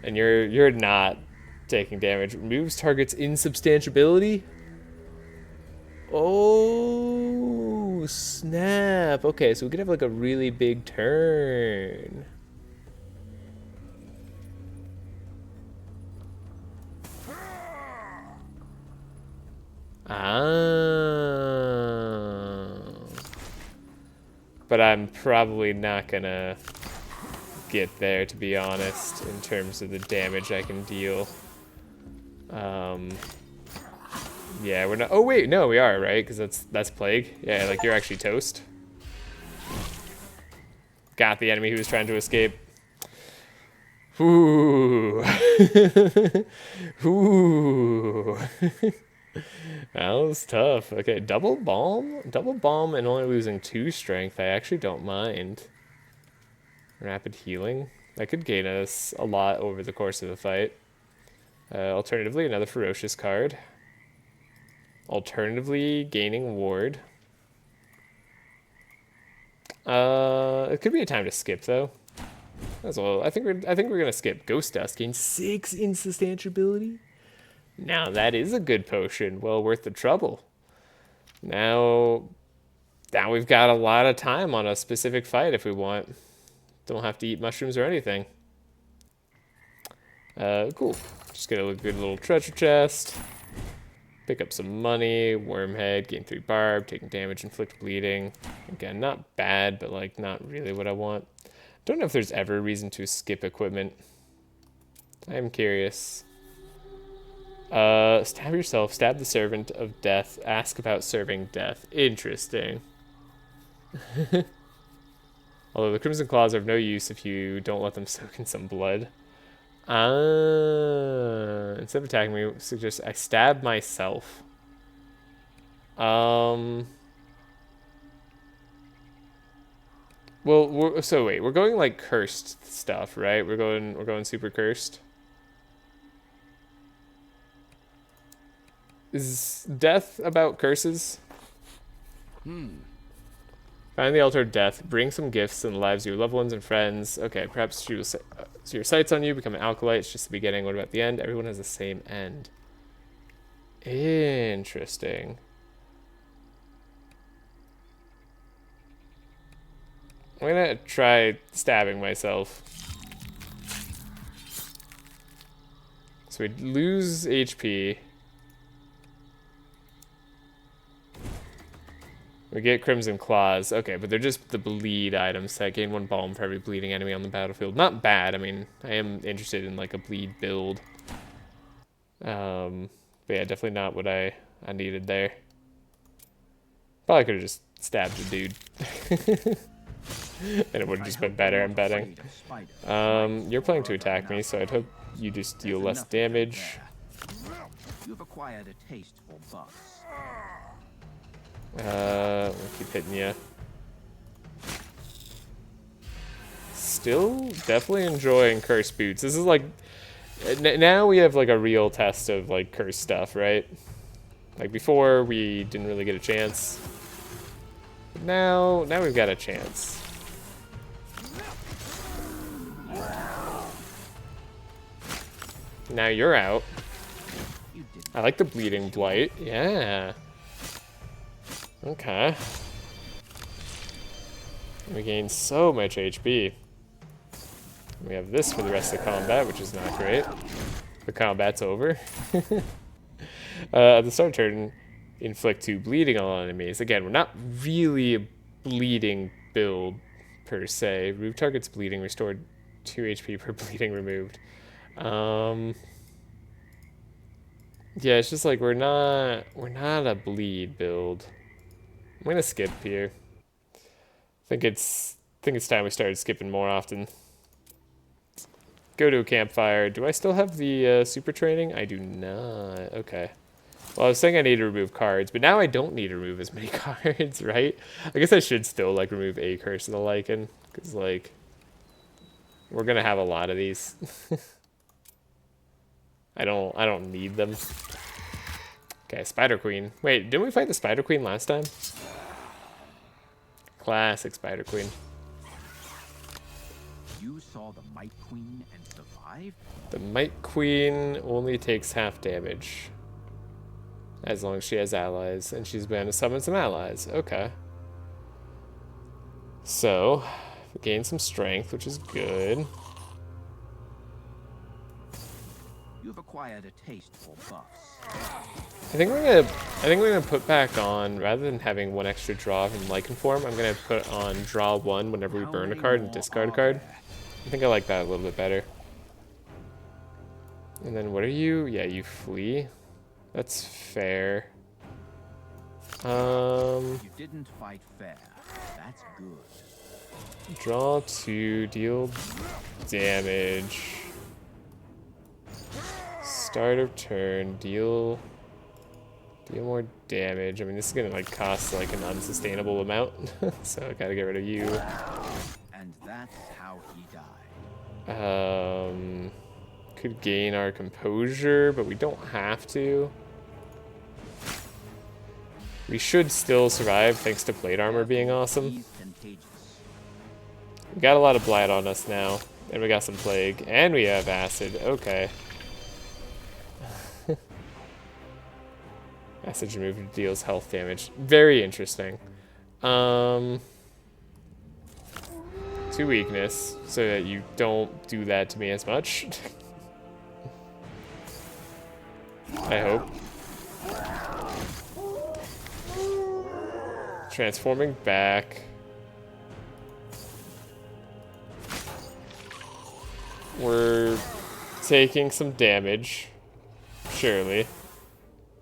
And you're not taking damage. Removes target's insubstantiability. Oh, snap. Okay, so we could have like a really big turn. But I'm probably not gonna get there, to be honest, in terms of the damage I can deal. Yeah, we're not. Oh wait, no, we are, right? Because that's plague. Yeah, like, you're actually toast. Got the enemy who was trying to escape. Ooh. Ooh. That was tough. Okay, double balm? Double balm and only losing 2 strength. I actually don't mind. Rapid healing. That could gain us a lot over the course of the fight. Alternatively, another ferocious card. Alternatively, gaining ward. It could be a time to skip, though. As well, I think we're gonna skip. Ghost Dust gains 6 insubstantiability. Now that is a good potion, well worth the trouble. Now we've got a lot of time on a specific fight if we want. Don't have to eat mushrooms or anything. Cool. Just get a good little treasure chest. Pick up some money. Wormhead, gain 3 barb, taking damage, inflict bleeding. Again, not bad, but like not really what I want. Don't know if there's ever a reason to skip equipment. I'm curious. Stab yourself, stab the servant of death, ask about serving death. Interesting. Although the Crimson Claws are of no use if you don't let them soak in some blood. Instead of attacking me, suggest I stab myself. Well, so wait, we're going like cursed stuff, right? We're going super cursed. Is death about curses? Find the altar of death, bring some gifts and the lives of your loved ones and friends. Okay, perhaps she will set your sights on you, become an alkalite. It's just the beginning. What about the end? Everyone has the same end. Interesting. I'm gonna try stabbing myself. So we lose HP. We get Crimson Claws. Okay, but they're just the bleed items. I gain 1 balm for every bleeding enemy on the battlefield. Not bad. I mean, I am interested in like a bleed build. But yeah, definitely not what I needed there. Probably could have just stabbed the dude. And it would have just been better, I'm betting. You're planning to attack me, so I'd hope you just deal less damage. You've acquired a taste for buffs. We'll keep hitting you. Still definitely enjoying curse boots. This is like, now we have like a real test of like curse stuff, right? Like before we didn't really get a chance. But now we've got a chance. Now you're out. I like the bleeding blight. Yeah. Okay. We gain so much HP. We have this for the rest of combat, which is not great. The combat's over. At the start of turn, inflict 2 bleeding on enemies. Again, we're not really a bleeding build per se. Remove target's bleeding, restored 2 HP per bleeding removed. Yeah, it's just like we're not a bleed build. I'm gonna skip here. Think it's time we started skipping more often. Go to a campfire. Do I still have the super training? I do not. Okay. Well, I was saying I need to remove cards, but now I don't need to remove as many cards, right? I guess I should still like remove a curse of the lichen, because like we're gonna have a lot of these. I don't need them. Okay, Spider Queen. Wait, didn't we fight the Spider Queen last time? Classic Spider Queen. You saw the Might Queen and survived? The Might Queen only takes half damage. As long as she has allies, and she's been to summon some allies. Okay. So, we gain some strength, which is good. You've acquired a taste for buffs. I think we're gonna put back on, rather than having 1 extra draw from Lichen form, I'm gonna put on draw 1 whenever we burn a card and discard a card. I think I like that a little bit better. And then what are you? Yeah, you flee. That's fair. You didn't fight fair. That's good. Draw 2, deal damage. Start of turn, deal more damage. I mean, this is gonna like cost like an unsustainable amount, so I gotta get rid of you. And that's how he died. Could gain our composure, but we don't have to. We should still survive thanks to plate armor being awesome. He's contagious. We got a lot of blight on us now, and we got some plague, and we have acid. Okay. Acid removed deals health damage. Very interesting. 2 weakness, so that you don't do that to me as much. I hope. Transforming back. We're taking some damage. Surely.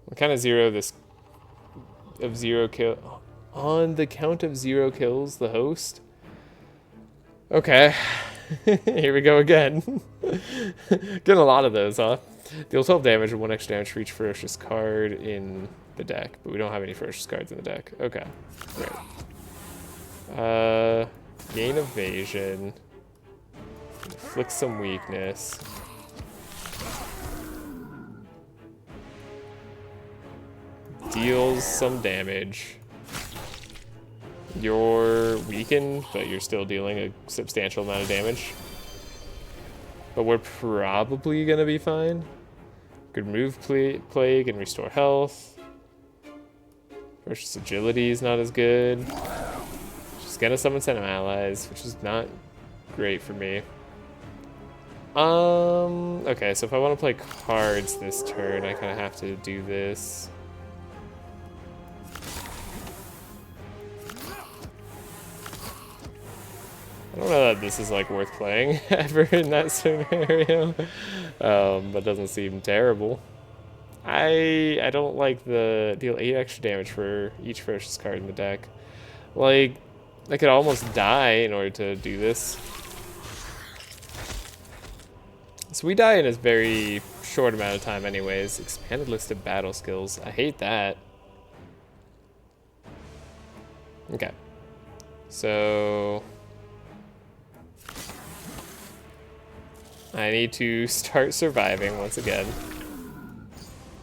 What kind of zero this of 0 kill on the count of 0 kills the host? Okay. Here we go again. Getting a lot of those, huh? Deal 12 damage and 1 extra damage for each ferocious card in the deck, but we don't have any ferocious cards in the deck. Okay. Great. Gain evasion. Inflict some weakness. Deals some damage. You're weakened, but you're still dealing a substantial amount of damage. But we're probably gonna be fine. Could remove plague and restore health. Versus agility is not as good. Just gonna summon some allies, which is not great for me. Okay, so if I want to play cards this turn, I kind of have to do this. I don't know that this is like worth playing ever in that scenario, but doesn't seem terrible. I don't like the deal 8 extra damage for each ferocious card in the deck. Like, I could almost die in order to do this. So we die in a very short amount of time anyways. Expanded list of battle skills. I hate that. Okay. So I need to start surviving once again.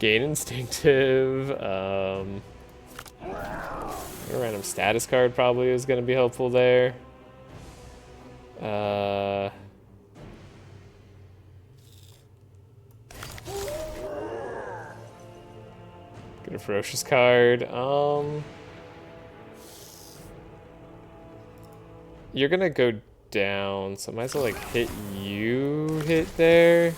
Gain instinctive. A random status card probably is going to be helpful there. Get a ferocious card. you're gonna go down, so I might as well like hit there.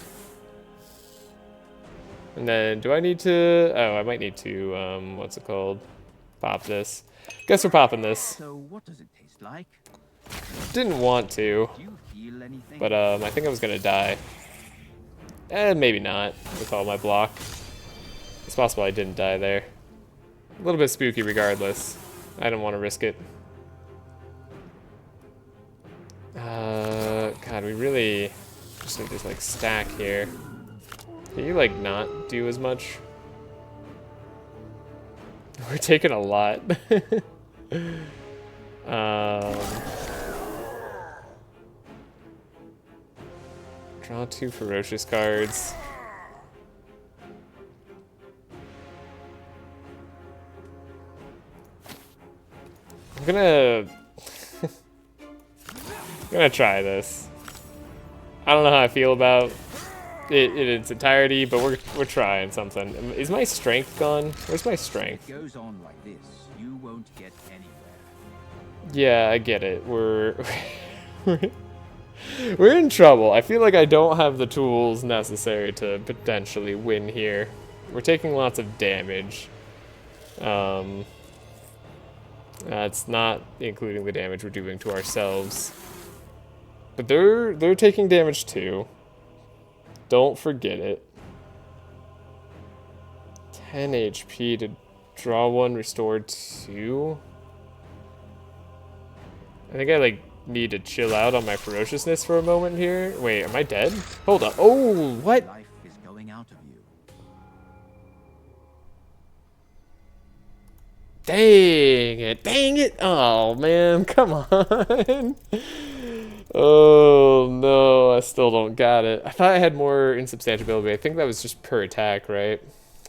And then do I need to, oh, I might need to, what's it called? Pop this. Guess we're popping this. So what does it taste like? Didn't want to, Do you feel anything? but I think I was gonna die. Maybe not, with all my block. It's possible I didn't die there. A little bit spooky regardless. I don't want to risk it. God, we really just need to like stack here. Can you like not do as much? We're taking a lot. Draw 2 ferocious cards. I'm gonna try this. I don't know how I feel about it in its entirety, but we're trying something. Is my strength gone? Where's my strength? If it goes on like this, you won't get anywhere. Yeah, I get it. We're we're in trouble. I feel like I don't have the tools necessary to potentially win here. We're taking lots of damage. It's not including the damage we're doing to ourselves. But they're taking damage too. Don't forget it. 10 HP to draw 1, restore 2. I think I like need to chill out on my ferociousness for a moment here. Wait, am I dead? Hold on. Oh, what? Life is going out of you. Dang it. Dang it. Oh, man. Come on. Oh, no. I still don't got it. I thought I had more insubstantiability. I think that was just per attack, right?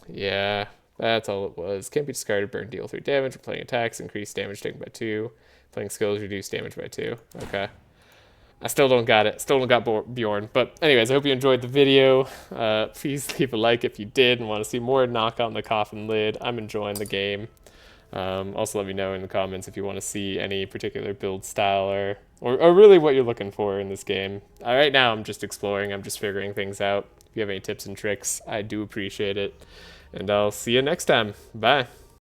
Yeah, that's all it was. Can't be discarded. Burn, deal 3 damage. Playing attacks, increase damage taken by 2. Playing skills, reduce damage by 2. Okay. I still don't got it. Still don't got Bjorn. But anyways, I hope you enjoyed the video. Please leave a like if you did and want to see more knock on the coffin lid. I'm enjoying the game. Also let me know in the comments if you want to see any particular build style or really what you're looking for in this game. Right now I'm just exploring. I'm just figuring things out. If you have any tips and tricks, I do appreciate it. And I'll see you next time. Bye.